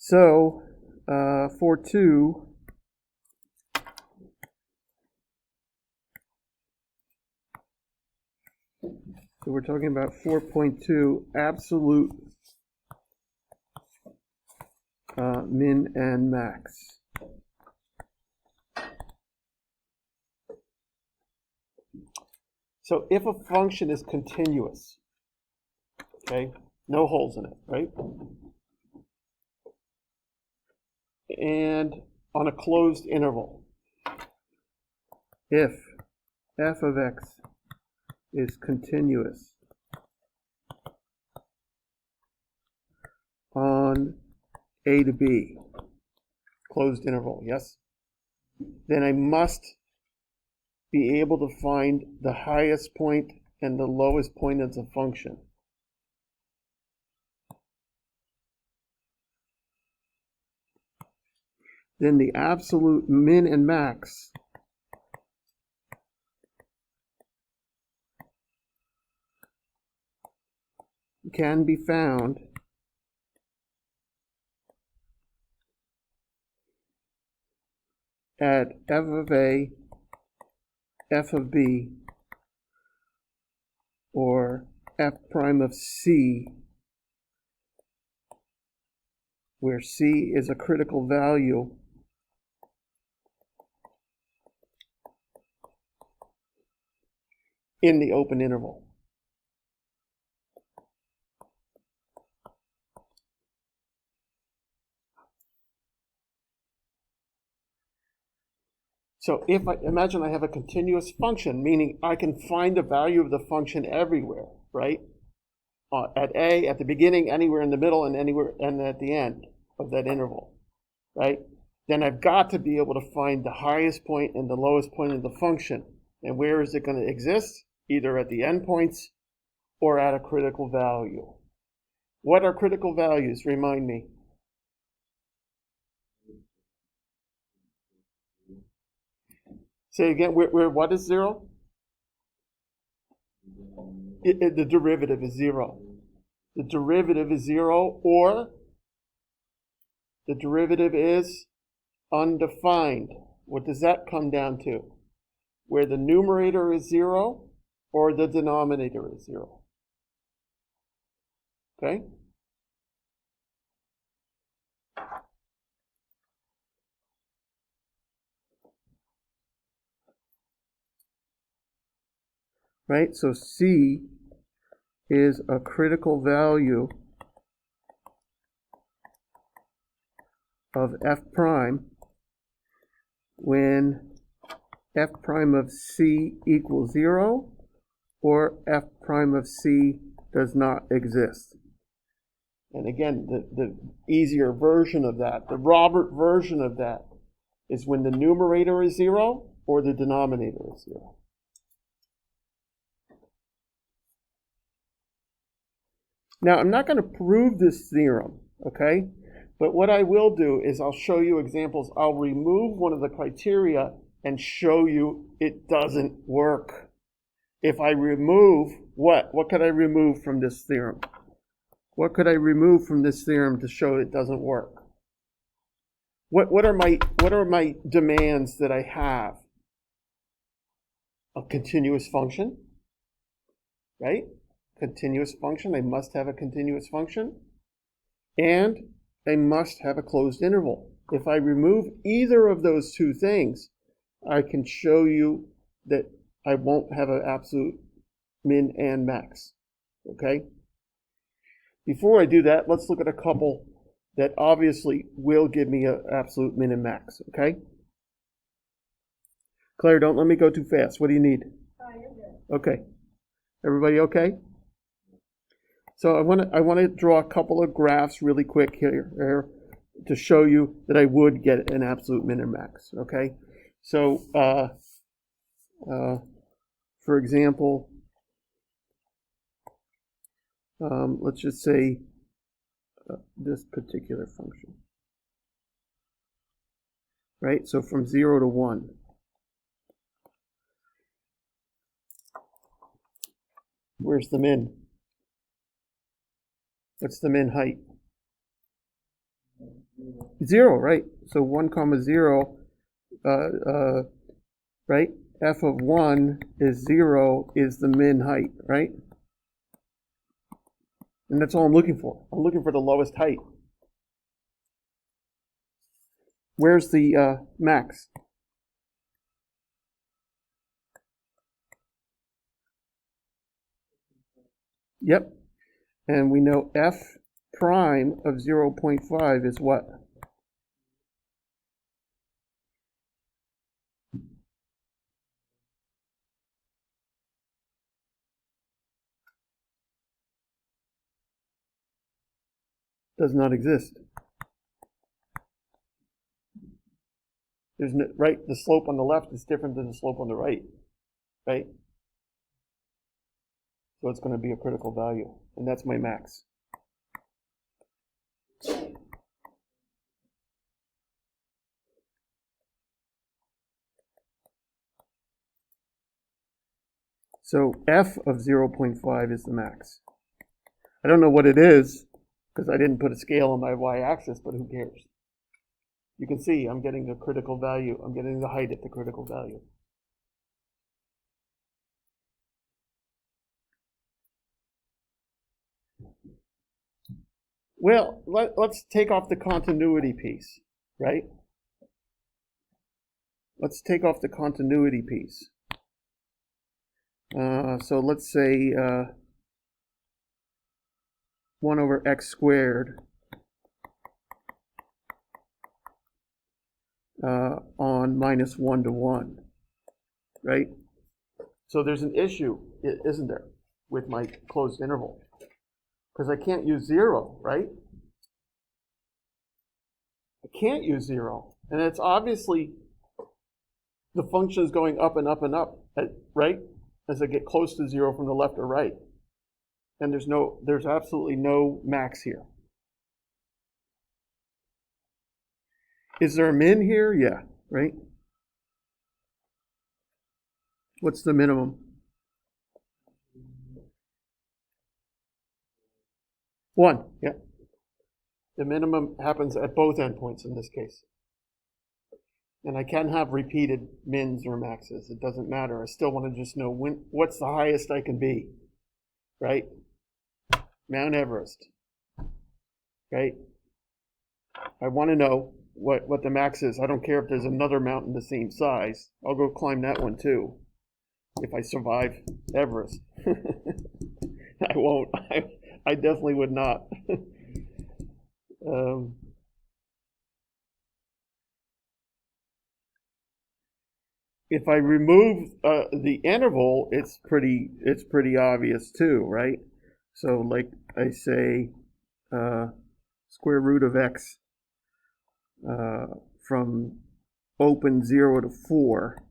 So for 2, so we're talking about 4.2 absolute min and max. So if a function is continuous, okay, no holes in it, right? And on a closed interval, if f of x is continuous on a to b, closed interval, yes? Then I must be able to find the highest point and the lowest point of the function. Then the absolute min and max can be found at f of a, f of b, or f prime of c, where c is a critical value in the open interval. So if I imagine I have a continuous function, meaning I can find the value of the function everywhere, right? At a, at the beginning, anywhere in the middle, and anywhere and at the end of that interval, right? Then I've got to be able to find the highest point and the lowest point of the function. And where is it going to exist? Either at the endpoints or at a critical value. What are critical values? Remind me. Say again, where what is 0? The derivative is 0. The derivative is 0, or the derivative is undefined. What does that come down to? Where the numerator is 0 or the denominator is 0. Okay? Right? So C is a critical value of f prime when f prime of C equals 0 or f prime of C does not exist. And again, the easier version of that, the Robert version of that, is when the numerator is 0 or the denominator is 0. Now, I'm not going to prove this theorem, okay? But what I will do is I'll show you examples. I'll remove one of the criteria and show you it doesn't work. If I remove what could I remove from this theorem? What could I remove from this theorem to show it doesn't work? What are my demands that I have? A continuous function, right? Continuous function, I must have a continuous function, and I must have a closed interval. If I remove either of those two things, I can show you that I won't have an absolute min and max, okay? Before I do that, let's look at a couple that obviously will give me an absolute min and max, okay? Claire, don't let me go too fast. What do you need? You're good. Okay. Everybody okay? So I want to draw a couple of graphs really quick here to show you that I would get an absolute min and max, okay? So, for example, let's just say this particular function, right? So from 0 to 1. Where's the min? What's the min height? 0, right? So 1 comma 0, right? F of 1 is 0 is the min height, right? And that's all I'm looking for. I'm looking for the lowest height. Where's the max? Yep. And we know f prime of 0.5 is what? Does not exist. There's no, right, the slope on the left is different than the slope on the right, right? So it's going to be a critical value, and that's my max. So f of 0.5 is the max. I don't know what it is, because I didn't put a scale on my y-axis, but who cares? You can see I'm getting the critical value. I'm getting the height at the critical value. Well, let's take off the continuity piece, right? Let's take off the continuity piece. So let's say 1 over x squared on minus 1 to 1, right? So there's an issue, isn't there, with my closed interval? Because I can't use 0, right? I can't use 0. And it's obviously the function is going up and up and up, right? As I get close to 0 from the left or right. And there's absolutely no max here. Is there a min here? Yeah, right? What's the minimum? 1, yeah. The minimum happens at both endpoints in this case. And I can have repeated mins or maxes. It doesn't matter. I still want to just know what's the highest I can be, right? Mount Everest, right? I want to know what the max is. I don't care if there's another mountain the same size. I'll go climb that one too, if I survive Everest. I won't. I definitely would not. If I remove the interval, it's pretty obvious too, right? So like I say, square root of x from open 0 to 4.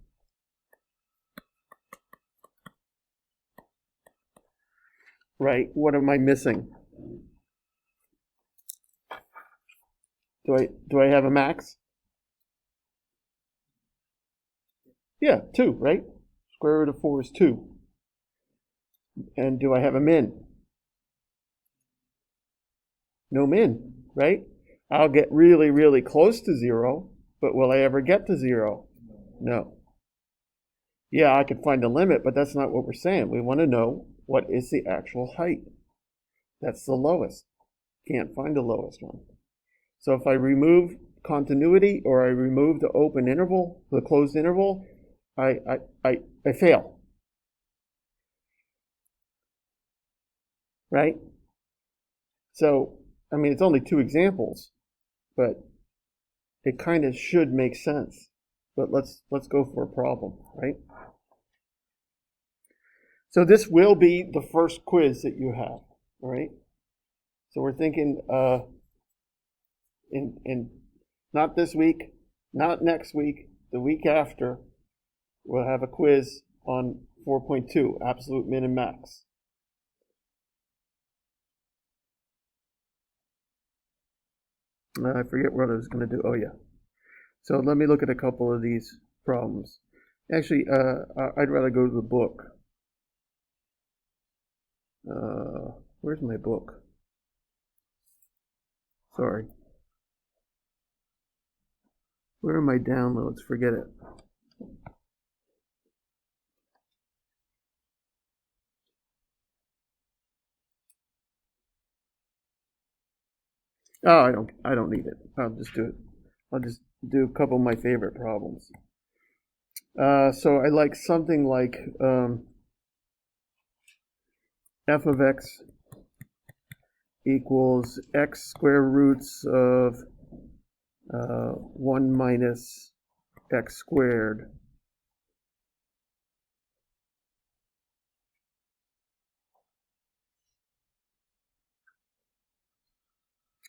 Right? What am I missing? Do I have a max? Yeah, 2, right? Square root of 4 is 2. And do I have a min? No min, right? I'll get really, really close to 0, but will I ever get to 0? No. Yeah, I could find a limit, but that's not what we're saying. We want to know what is the actual height. That's the lowest. Can't find the lowest one. So if I remove continuity or I remove the open interval, the closed interval, I fail. Right? So, I mean, it's only 2 examples, but it kind of should make sense. But let's go for a problem, right? So this will be the first quiz that you have, all right? So we're thinking in not this week, not next week, the week after, we'll have a quiz on 4.2, absolute min and max. I forget what I was going to do. Oh, yeah. So let me look at a couple of these problems. Actually, I'd rather go to the book. Where's my book? Sorry. Where are my downloads? Forget it. Oh, I don't need it. I'll just do it. I'll just do a couple of my favorite problems. So I like something like f of x equals x square roots of 1 minus x squared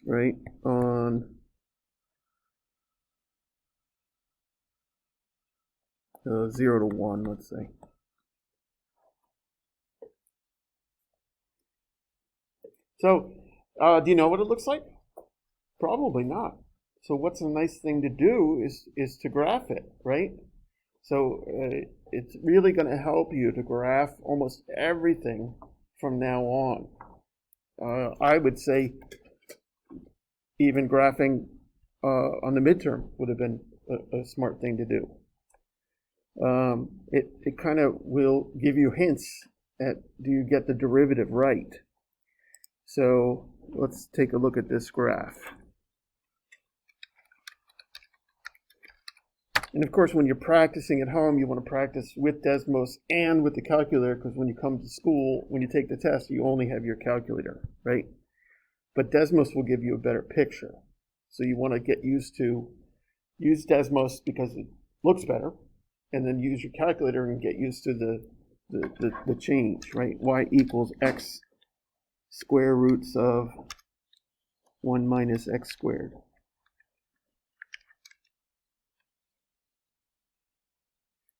right on 0 to 1, let's say. So, do you know what it looks like? Probably not. So what's a nice thing to do is to graph it, right? So it's really going to help you to graph almost everything from now on. I would say even graphing on the midterm would have been a smart thing to do. It kind of will give you hints at, do you get the derivative right? So let's take a look at this graph. And of course, when you're practicing at home, you want to practice with Desmos and with the calculator, because when you come to school, when you take the test, you only have your calculator, right? But Desmos will give you a better picture. So you want to get used to use Desmos because it looks better, and then use your calculator and get used to the change, right? Y equals x square roots of 1 minus x squared.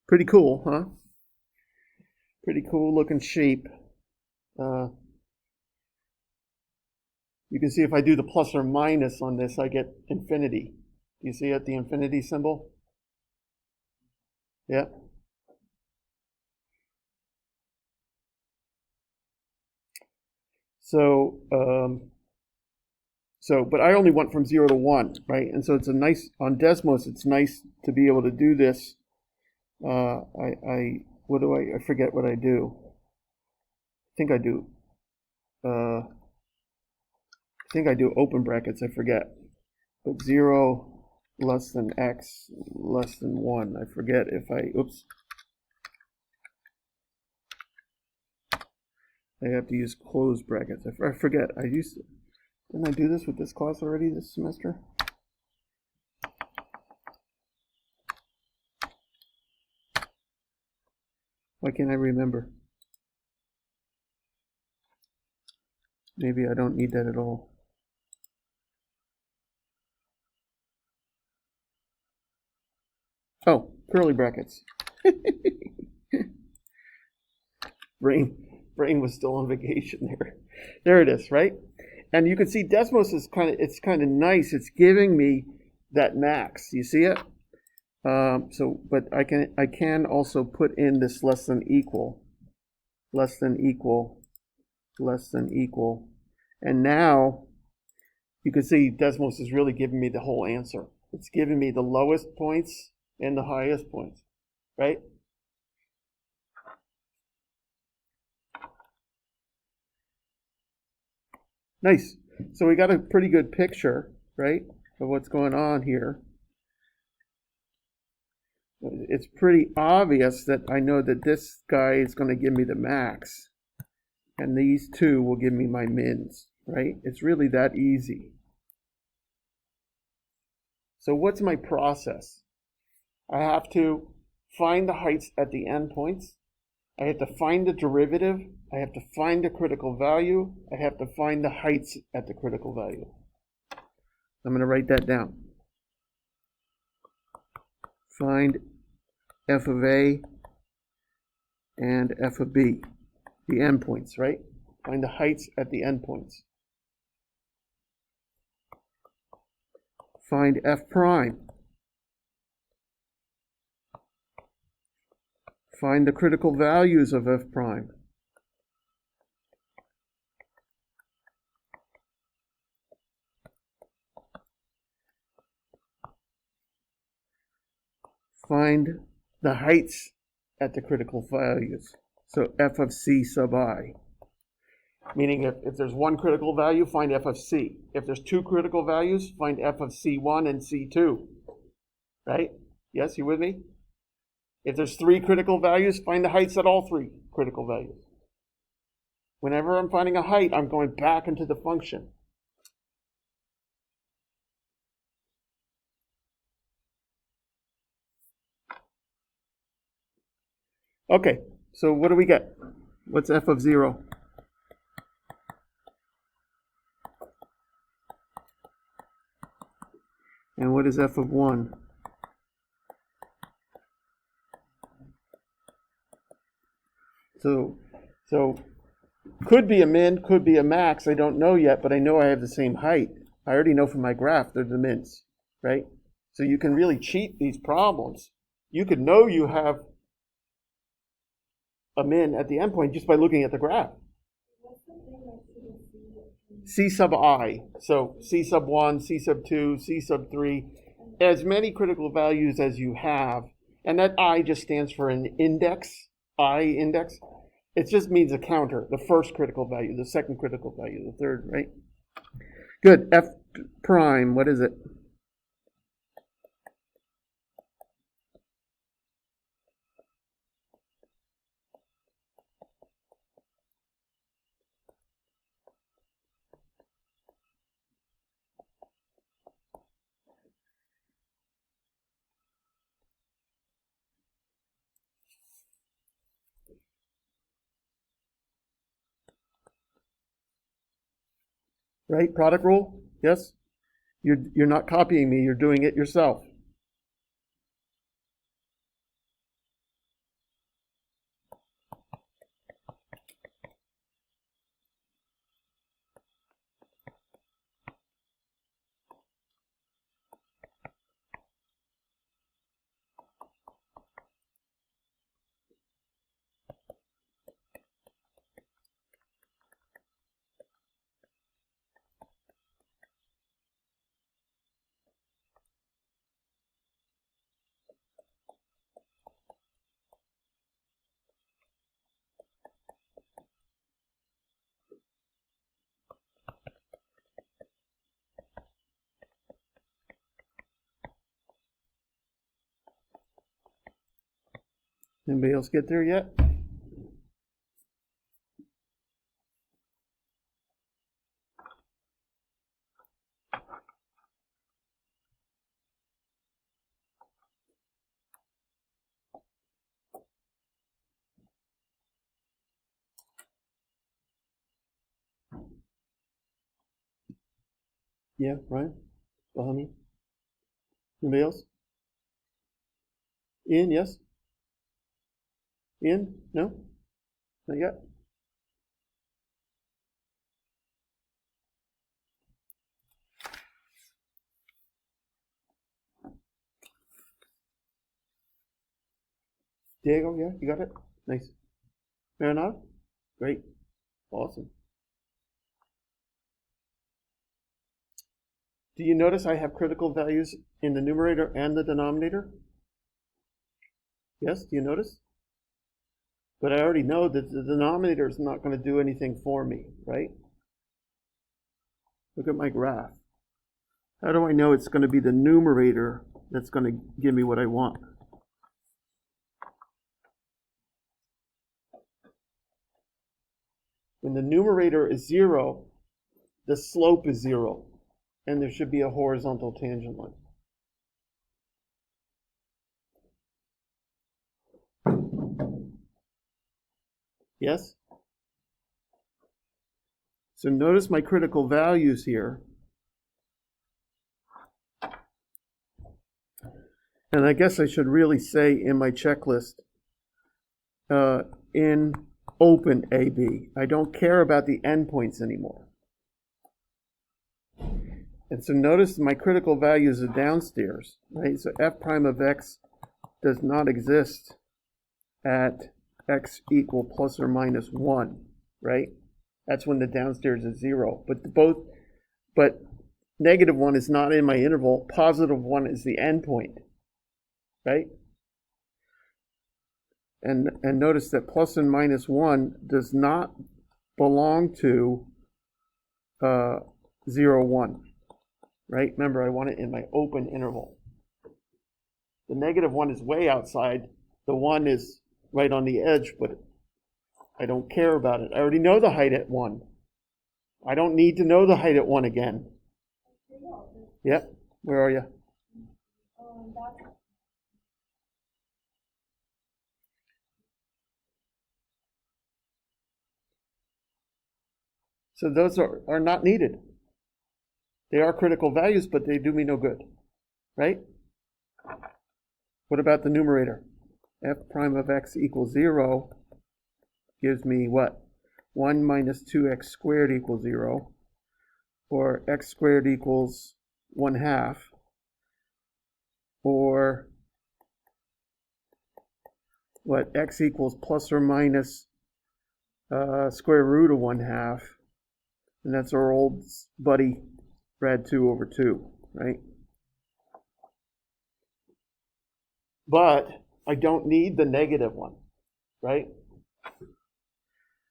Pretty cool, huh? Pretty cool looking shape. You can see if I do the plus or minus on this, I get infinity. Do you see it, the infinity symbol? Yeah. So, but I only went from 0 to 1, right? And so it's a nice, on Desmos, it's nice to be able to do this. I forget what I do. I think I do open brackets, I forget. But 0 less than x less than 1. I forget if oops. I have to use closed brackets. I forget. Didn't I do this with this class already this semester? Why can't I remember? Maybe I don't need that at all. Oh, curly brackets. Brain was still on vacation there. There it is, right? And you can see Desmos is kind of nice. It's giving me that max. You see it? But I can also put in this less than equal, less than equal, less than equal, and now you can see Desmos is really giving me the whole answer. It's giving me the lowest points and the highest points, right? Nice. So we got a pretty good picture, right, of what's going on here. It's pretty obvious that I know that this guy is going to give me the max, and these two will give me my mins, right? It's really that easy. So what's my process? I have to find the heights at the endpoints. I have to find the derivative. I have to find the critical value. I have to find the heights at the critical value. I'm going to write that down. Find f of a and f of b, the endpoints, right? Find the heights at the endpoints. Find f prime. Find the critical values of f prime. find the heights at the critical values. So f of c sub I. Meaning if there's one critical value, find f of c. If there's two critical values, find f of c1 and c2. Right? Yes, you with me? If there's three critical values, find the heights at all three critical values. Whenever I'm finding a height, I'm going back into the function. Okay, so what do we get? What's f of 0? And what is f of 1? So could be a min, could be a max. I don't know yet, but I know I have the same height. I already know from my graph they're the mins, right? So you can really cheat these problems. You could know you have a min at the endpoint just by looking at the graph. C sub I. So C sub 1, C sub 2, C sub 3. As many critical values as you have. And that I just stands for an index. I index. It just means a counter. The first critical value, the second critical value, the third, right? Good. F prime, what is it? Right? Product rule? Yes? You're not copying me, you're doing it yourself. Anybody else get there yet? Yeah, Ryan? Bahami? Anybody else? Ian, yes? Ian? No? Not yet? Diego, yeah? You got it? Nice. Marinado? Great. Awesome. Do you notice I have critical values in the numerator and the denominator? Yes, do you notice? But I already know that the denominator is not going to do anything for me, right? Look at my graph. How do I know it's going to be the numerator that's going to give me what I want? When the numerator is 0, the slope is 0, and there should be a horizontal tangent line. Yes? So notice my critical values here. And I guess I should really say in my checklist, in open AB, I don't care about the endpoints anymore. And so notice my critical values are downstairs, right? So f prime of x does not exist at x equal plus or minus 1, right? That's when the downstairs is 0. But negative 1 is not in my interval. Positive 1 is the endpoint, right? And notice that plus and minus 1 does not belong to 0, 1, right? Remember, I want it in my open interval. The negative 1 is way outside. The 1 is right on the edge, but I don't care about it. I already know the height at 1. I don't need to know the height at 1 again. Yep. Where are you? So those are not needed. They are critical values, but they do me no good, right? What about the numerator? F prime of x equals 0 gives me what? 1 minus 2x squared equals 0, or x squared equals 1/2, or what? X equals plus or minus square root of 1/2, and that's our old buddy rad 2 over 2, right? But I don't need the negative one, right?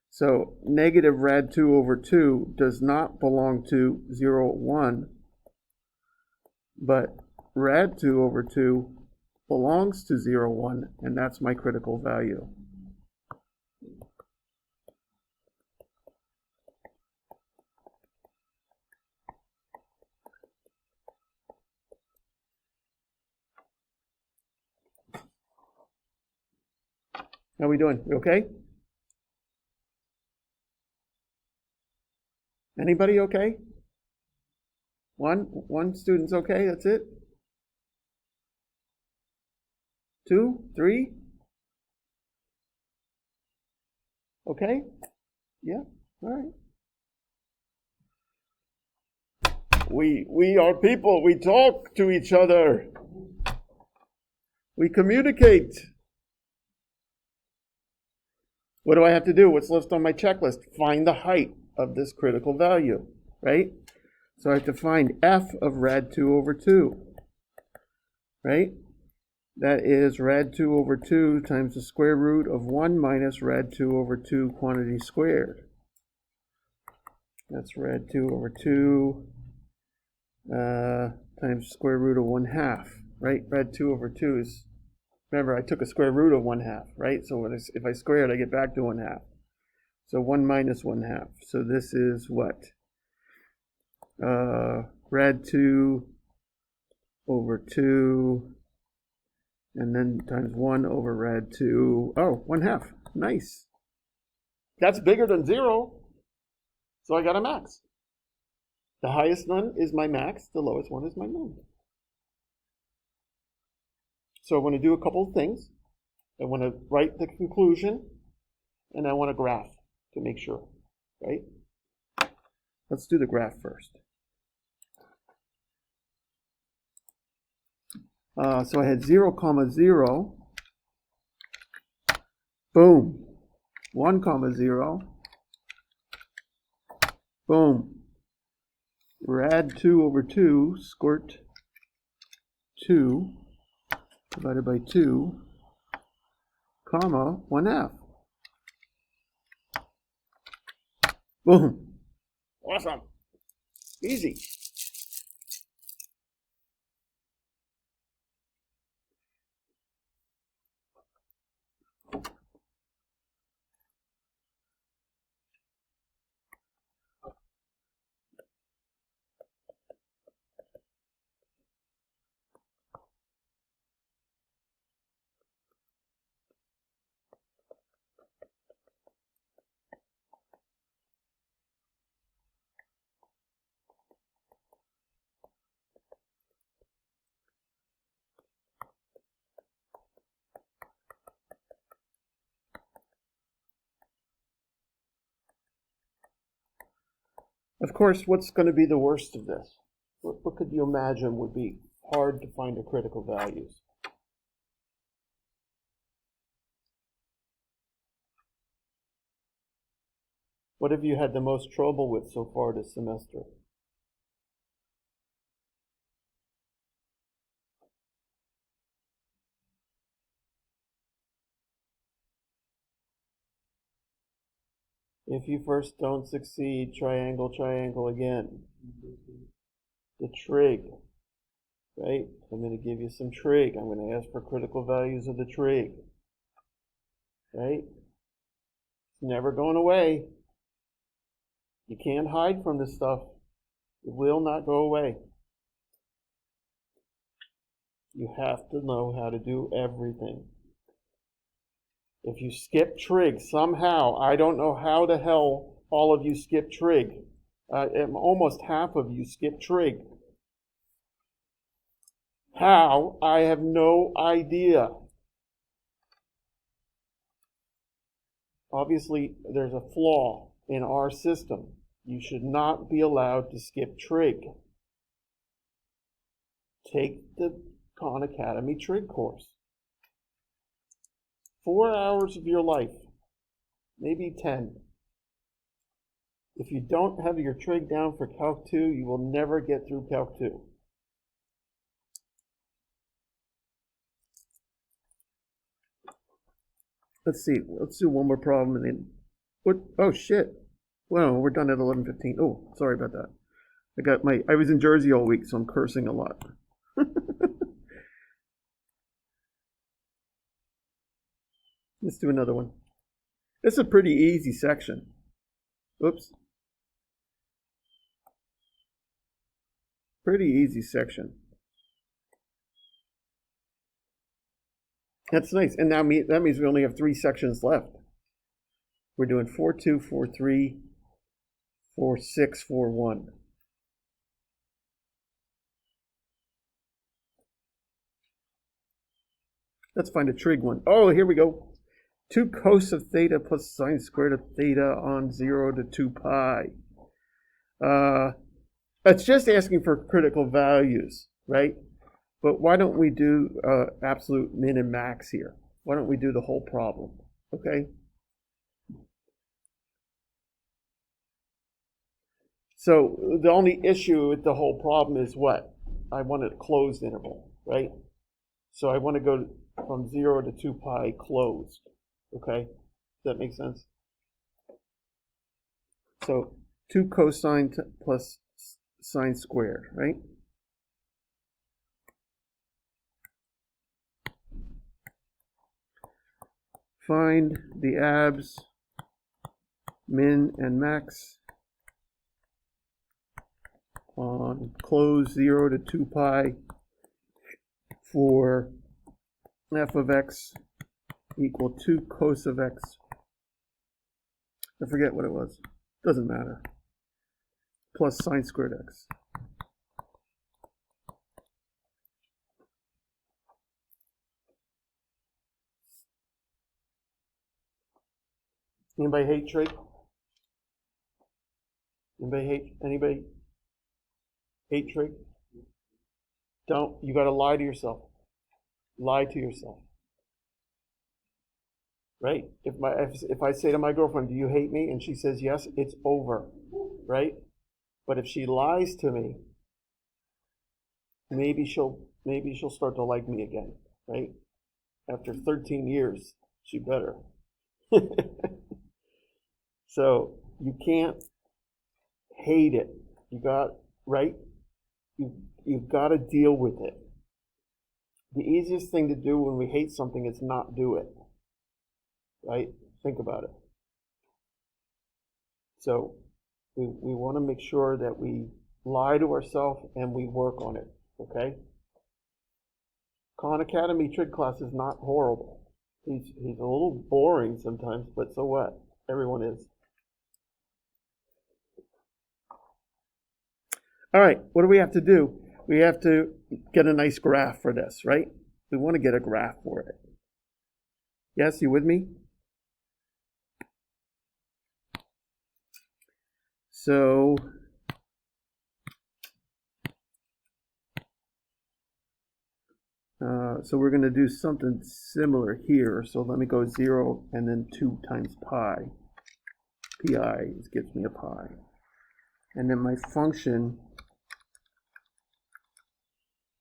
So negative rad 2 over 2 does not belong to 0, 1, but rad 2 over 2 belongs to 0, 1, and that's my critical value. How are we doing? You okay? Anybody okay? One student's okay, that's it? 2, 3? Okay? Yeah, all right. We are people, we talk to each other. We communicate. What do I have to do? What's left on my checklist? Find the height of this critical value, right? So I have to find f of rad 2 over 2, right? That is rad 2 over 2 times the square root of 1 minus rad 2 over 2 quantity squared. That's rad 2 over 2 times square root of 1/2, right? Rad 2 over 2 is, remember, I took a square root of 1/2, right? So if I square it, I get back to 1/2. So 1 minus 1/2. So this is what? Rad 2 over 2, and then times 1 over rad 2. Oh, 1/2. Nice. That's bigger than 0. So I got a max. The highest one is my max. The lowest one is my min. So I want to do a couple of things. I want to write the conclusion, and I want to graph to make sure, right? Let's do the graph first. So I had 0, 0. Boom. 1, 0. Boom. Rad 2 over 2, squirt 2 divided by 2, comma, 1/2. Boom. Awesome. Easy. Of course, what's going to be the worst of this? What could you imagine would be hard to find the critical values? What have you had the most trouble with so far this semester? If you first don't succeed, triangle, triangle again. The trig, right? I'm going to give you some trig. I'm going to ask for critical values of the trig, right? It's never going away. You can't hide from this stuff. It will not go away. You have to know how to do everything. If you skip trig somehow, I don't know how the hell all of you skip trig. Almost half of you skip trig. How? I have no idea. Obviously, there's a flaw in our system. You should not be allowed to skip trig. Take the Khan Academy trig course. 4 hours of your life, maybe 10. If you don't have your trig down for Calc 2, you will never get through Calc 2. Let's see. Let's do one more problem and then. What? Oh shit! Well, we're done at 11:15. Oh, sorry about that. I was in Jersey all week, so I'm cursing a lot. Let's do another one. This is a pretty easy section. Oops. Pretty easy section. That's nice. And now that means we only have 3 sections left. We're doing 4-2, 4-3, 4-6, 4-1. Let's find a trig one. Oh, here we go. 2 cos of theta plus sine squared of theta on 0 to 2 pi. It's just asking for critical values, right? But why don't we do absolute min and max here? Why don't we do the whole problem, okay? So the only issue with the whole problem is what? I want a closed interval, right? So I want to go from 0 to 2 pi closed, okay? Does that make sense? So 2 cosine plus sine squared, right? Find the abs, min and max on close 0 to 2 pi for f of x equal 2 cos of x. I forget what it was. Doesn't matter. Plus sine squared x. Anybody hate trig? Anybody hate trig? Don't. You got to lie to yourself. Lie to yourself. Right? If I say to my girlfriend, "Do you hate me?" and she says yes, it's over. Right? But if she lies to me, maybe she'll start to like me again. Right? After 13 years, she better. So you can't hate it. You got, right? You've got to deal with it. The easiest thing to do when we hate something is not do it. Right? Think about it. So we want to make sure that we lie to ourselves and we work on it. Okay? Khan Academy trig class is not horrible. He's a little boring sometimes, but so what? Everyone is. All right, what do we have to do? We have to get a nice graph for this, right? We want to get a graph for it. Yes, you with me? So we're going to do something similar here. So let me go 0 and then 2 times pi. Pi gives me a pi. And then my function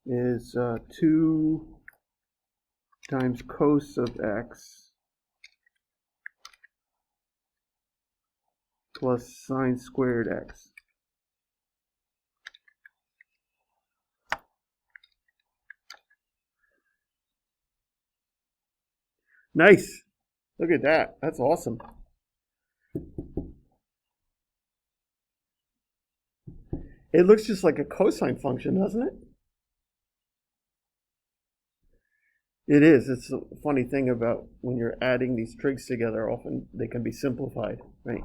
is 2 times cos of x plus sine squared x. Nice. Look at that. That's awesome. It looks just like a cosine function, doesn't it? It is. It's a funny thing about when you're adding these trigs together, often they can be simplified, right?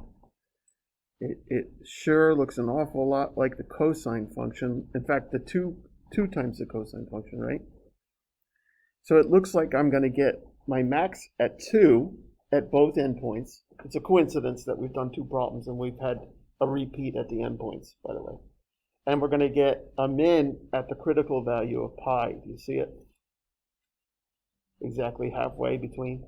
It sure looks an awful lot like the cosine function. In fact, the two times the cosine function, right? So it looks like I'm going to get my max at 2 at both endpoints. It's a coincidence that we've done 2 problems and we've had a repeat at the endpoints, by the way. And we're going to get a min at the critical value of pi. Do you see it? Exactly halfway between.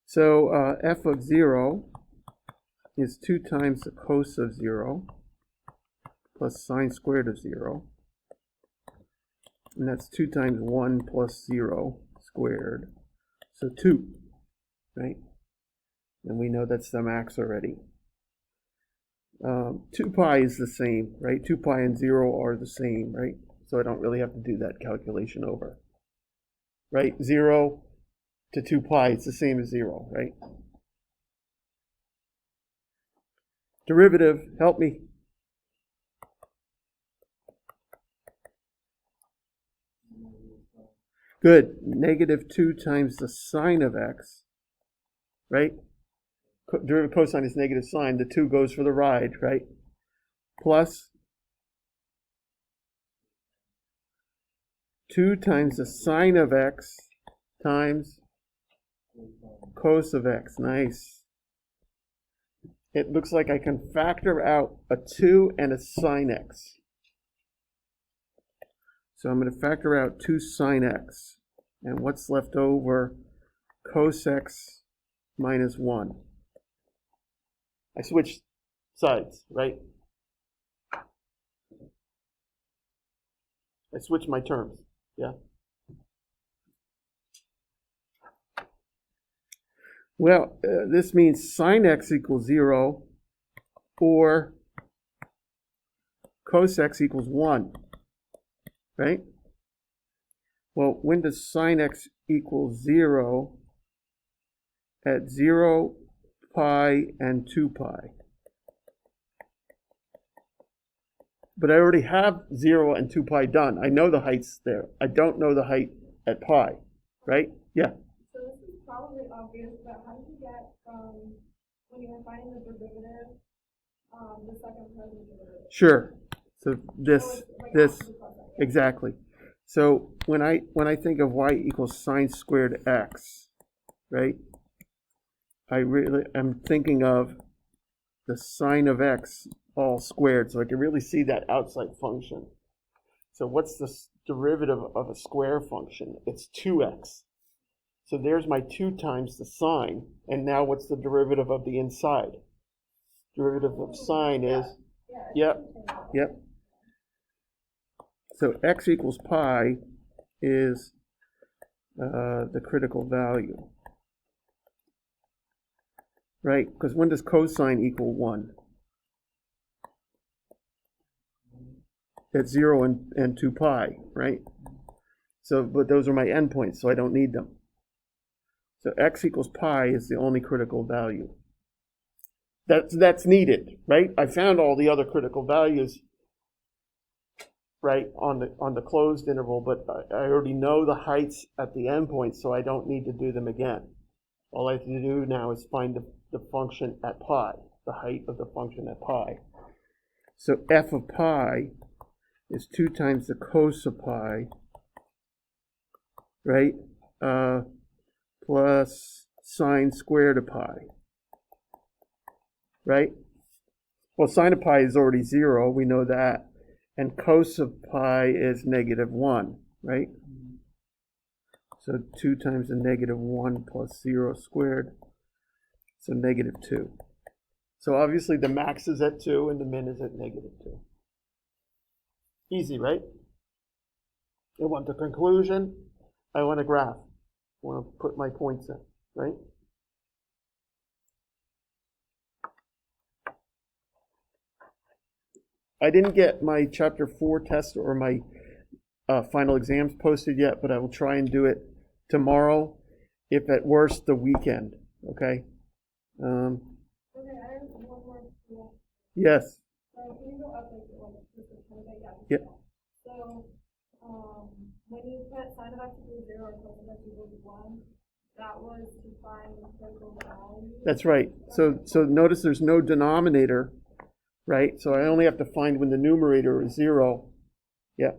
So f of 0 is 2 times the cos of 0 plus sine squared of 0. And that's 2 times 1 plus 0 squared. So 2, right? And we know that's the max already. 2 pi is the same, right? 2 pi and 0 are the same, right? So I don't really have to do that calculation over. Right? 0 to 2 pi is the same as 0, right? Derivative, help me. Good. Negative 2 times the sine of x, right? Derivative cosine is negative sine. The 2 goes for the ride, right? Plus 2 times the sine of x times cos of x. Nice. It looks like I can factor out a 2 and a sine x. So I'm going to factor out 2 sine x. And what's left over? Cos x minus 1. I switched sides, right? I switched my terms, yeah? Well, this means sine x equals 0 or cos x equals 1, right? Well, when does sine x equal 0? At 0, pi, and 2 pi. But I already have 0 and 2 pi done. I know the heights there. I don't know the height at pi, right? Yeah? So this is probably obvious, but how did you get from, when you were finding the derivative, the second present derivative? Sure. So this, exactly. So when I think of y equals sine squared x, right? I really am thinking of the sine of x all squared, so I can really see that outside function. So what's the derivative of a square function? It's 2x. So there's my 2 times the sine, and now what's the derivative of the inside? Derivative of sine is, yep. So x equals pi is the critical value. Right? Because when does cosine equal 1? At 0 and 2 pi, right? So, but those are my endpoints, so I don't need them. So x equals pi is the only critical value. That's needed, right? I found all the other critical values, right, on the closed interval, but I already know the heights at the endpoint, so I don't need to do them again. All I have to do now is find the function at pi, the height of the function at pi. So f of pi is 2 times the cos of pi, right, plus sine squared of pi, right? Well, sine of pi is already 0, we know that, and cos of pi is negative 1, right? So 2 times the negative 1 plus 0 squared, so negative 2. So obviously the max is at 2 and the min is at negative 2. Easy, right? I want the conclusion. I want a graph. want to put my points in, right? I didn't get my chapter 4 test or my final exams posted yet, but I will try and do it tomorrow, if at worst the weekend, okay? Okay, I have one more. Yes. So can you go up like just a tiny bit? Yeah. So, when you put sine of x equals 0 or cos of x equals 1, that was to find the critical value. That's right. So notice there's no denominator, right? So I only have to find when the numerator is 0. Yeah.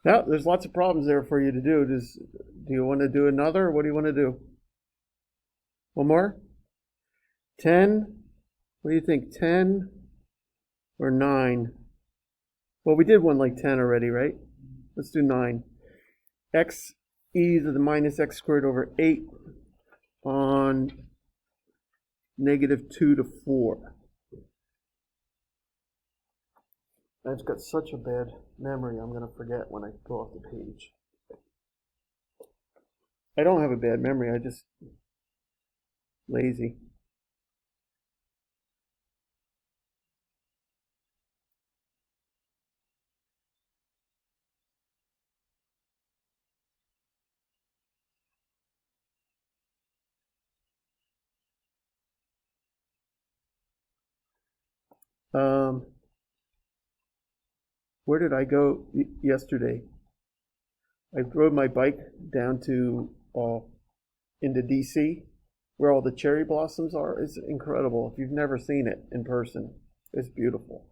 Now, there's lots of problems there for you to do. Do you want to do another, or what do you want to do? One more? 10? What do you think, 10 or 9? Well, we did one like 10 already, right? Let's do 9. X e to the minus x squared over 8 on negative 2 to 4. I've got such a bad memory, I'm going to forget when I go off the page. I don't have a bad memory, I just lazy. Where did I go yesterday? I rode my bike down to into DC, where all the cherry blossoms are. It's incredible. If you've never seen it in person, it's beautiful.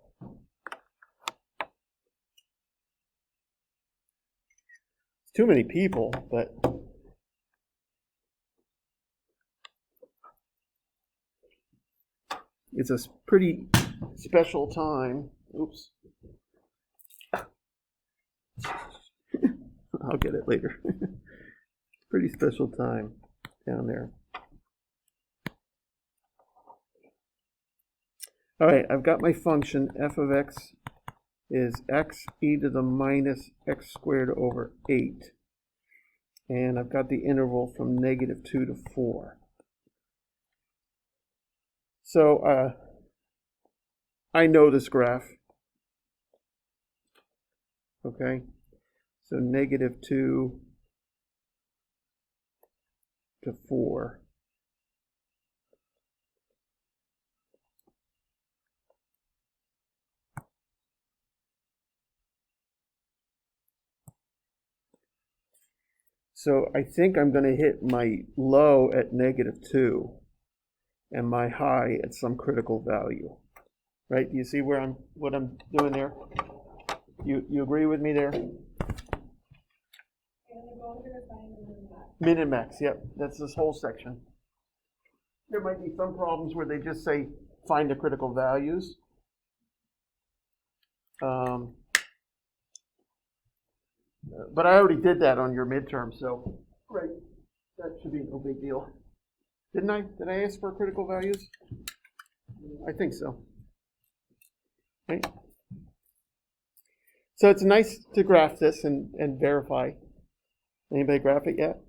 It's too many people, but it's a pretty special time. Oops. I'll get it later. Pretty special time down there. All right, I've got my function. F of x is x e to the minus x squared over 8. And I've got the interval from negative 2 to 4. So I know this graph. Okay, so negative 2 to 4. So I think I'm going to hit my low at negative 2 and my high at some critical value. Right? Do you see what I'm doing there? You agree with me there? Min and max, yep. That's this whole section. There might be some problems where they just say find the critical values. But I already did that on your midterm, so great. That should be no big deal. Didn't I? Did I ask for critical values? I think so. Right? So it's nice to graph this and verify. Anybody graph it yet?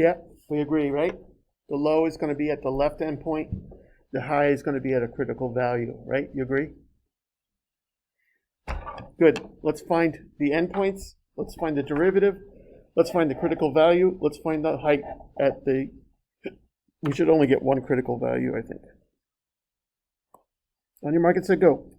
Yeah, we agree, right? The low is going to be at the left endpoint. The high is going to be at a critical value, right? You agree? Good. Let's find the endpoints. Let's find the derivative. Let's find the critical value. Let's find the height at the, we should only get one critical value, I think. On your mark, get set, go.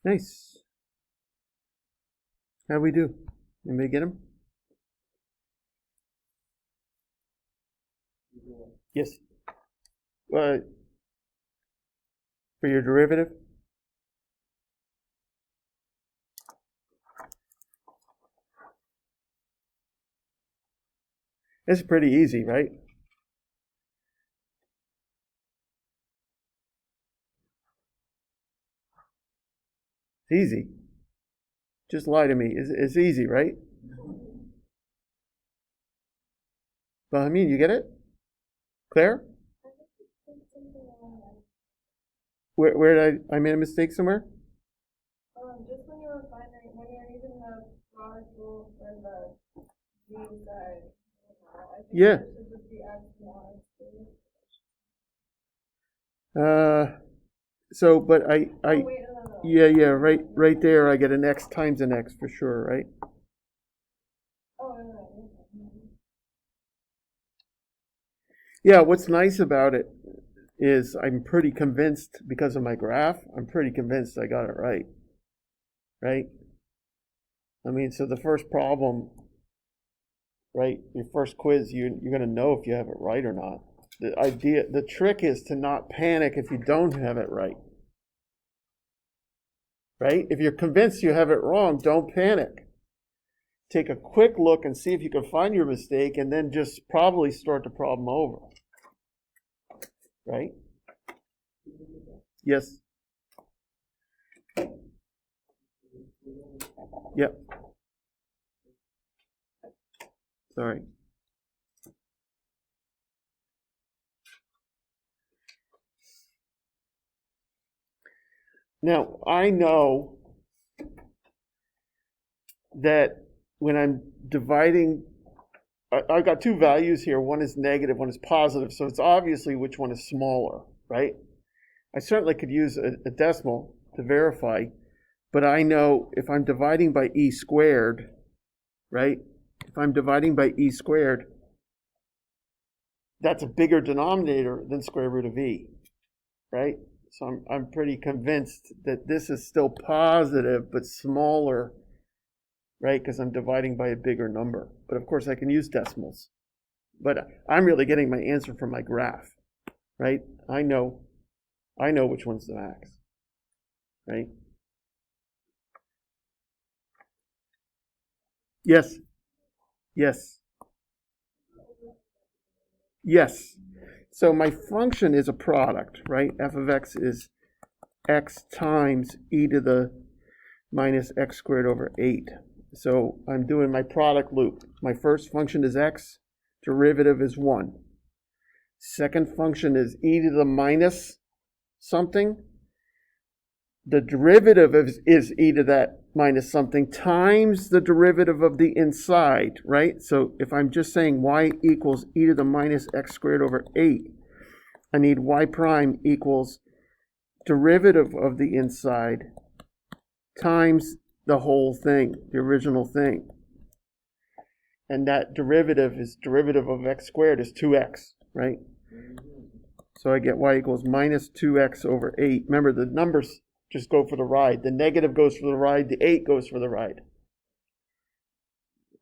Nice. How'd we do? Anybody get him? Yes. For your derivative? It's pretty easy, right? It's easy. Just lie to me. It's easy, right? Well, I mean, you get it? Claire? Where did I made a mistake somewhere? Just when you're using the product rule for the G side, I think Yeah. it should just be X minus two. So, but I, Oh, wait, no. yeah, right there, I get an X times an X for sure, right? Oh, no. Yeah, what's nice about it is I'm pretty convinced because of my graph, I'm pretty convinced I got it right. Right? I mean, so the first problem, right, your first quiz, you're going to know if you have it right or not. The trick is to not panic if you don't have it right. Right? If you're convinced you have it wrong, don't panic. Take a quick look and see if you can find your mistake and then just probably start the problem over. Right? Yes. Yep. Sorry. Now, I know that when I'm dividing, I've got two values here. One is negative, one is positive. So it's obviously which one is smaller, right? I certainly could use a decimal to verify, but I know if I'm dividing by e squared, right? If I'm dividing by e squared, that's a bigger denominator than square root of e, right? So I'm pretty convinced that this is still positive, but smaller, right? Because I'm dividing by a bigger number. But of course I can use decimals. But I'm really getting my answer from my graph, right? I know which one's the max, right? Yes. Yes. Yes. So my function is a product, right? F of x is x times e to the minus x squared over 8. So I'm doing my product loop. My first function is x, derivative is 1. Second function is e to the minus something. The derivative is e to that minus something times the derivative of the inside, right? So if I'm just saying y equals e to the minus x squared over 8, I need y prime equals derivative of the inside times the whole thing, the original thing. And that derivative of x squared is 2x, right? So I get y equals minus 2x over 8. Remember, the numbers just go for the ride. The negative goes for the ride. The 8 goes for the ride.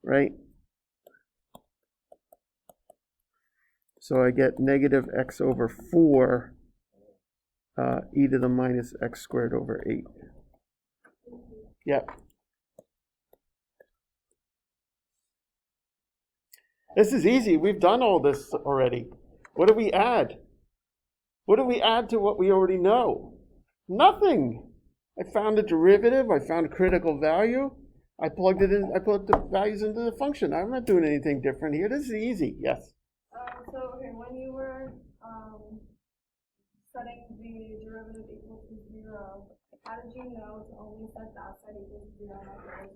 Right? So I get negative x over 4 e to the minus x squared over 8. Yep. This is easy. We've done all this already. What do we add? What do we add to what we already know? Nothing. I found a derivative. I found a critical value. I plugged it in. I put the values into the function. I'm not doing anything different here. This is easy. Yes. Okay, when you were setting the derivative equal to 0, how did you know to only set that side equal to 0?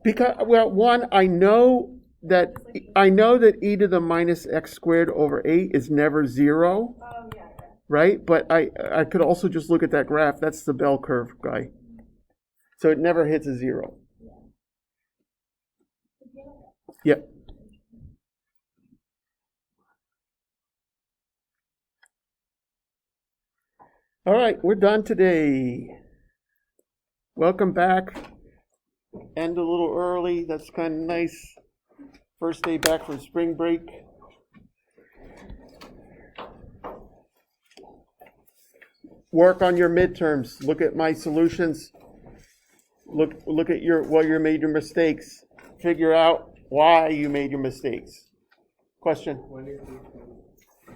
Because, well, one, I know that e to the minus x squared over 8 is never 0. Oh, yeah. Right? But I could also just look at that graph. That's the bell curve guy. So it never hits a 0. Yep. All right, we're done today. Welcome back. end a little early. That's kind of nice. First day back from spring break. Work on your midterms. Look at my solutions. Look at where you made your mistakes. Figure out why you made your mistakes. Question?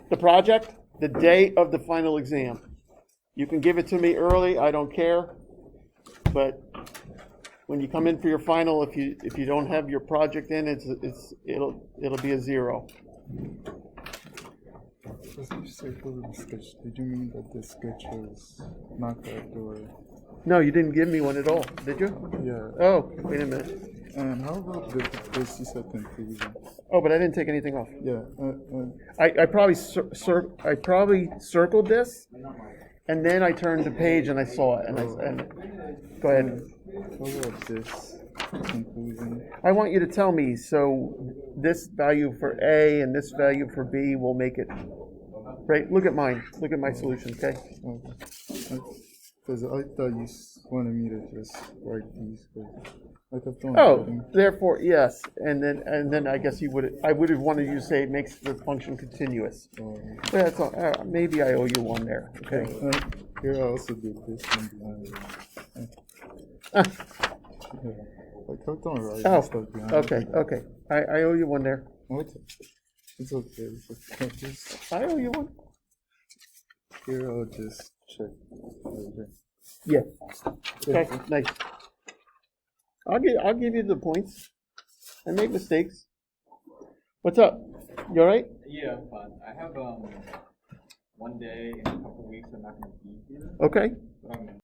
The project, the day of the final exam. You can give it to me early, I don't care. But when you come in for your final, if you don't have your project in, it'll be a 0. As you circled the sketch, did you mean that the sketch was not correct or? No, you didn't give me one at all, did you? Yeah. Oh, wait a minute. And how about this you said conclusion? Oh, but I didn't take anything off. Yeah. I probably circled this, and then I turned the page and I saw it, and go ahead. How about this conclusion? I want you to tell me, so this value for A and this value for B will make it, right? Look at mine, look at my solution, okay? Because I thought you wanted me to just write these, but I kept on Oh, writing. therefore, yes, and then I guess I would have wanted you to say it makes the function continuous. But that's all, maybe I owe you one there, okay? Here I also did this one behind it. Ah, Yeah. I kept on writing Oh, stuff behind okay, it. okay, I owe you one there. What? It's okay. It's okay. Just, I owe you one. here I'll just check over Yeah, here. okay, nice. I'll give you the points. I make mistakes. What's up? You all right? Yeah, I'm fine. I have one day in a couple weeks I'm not gonna be here. Okay. So I'm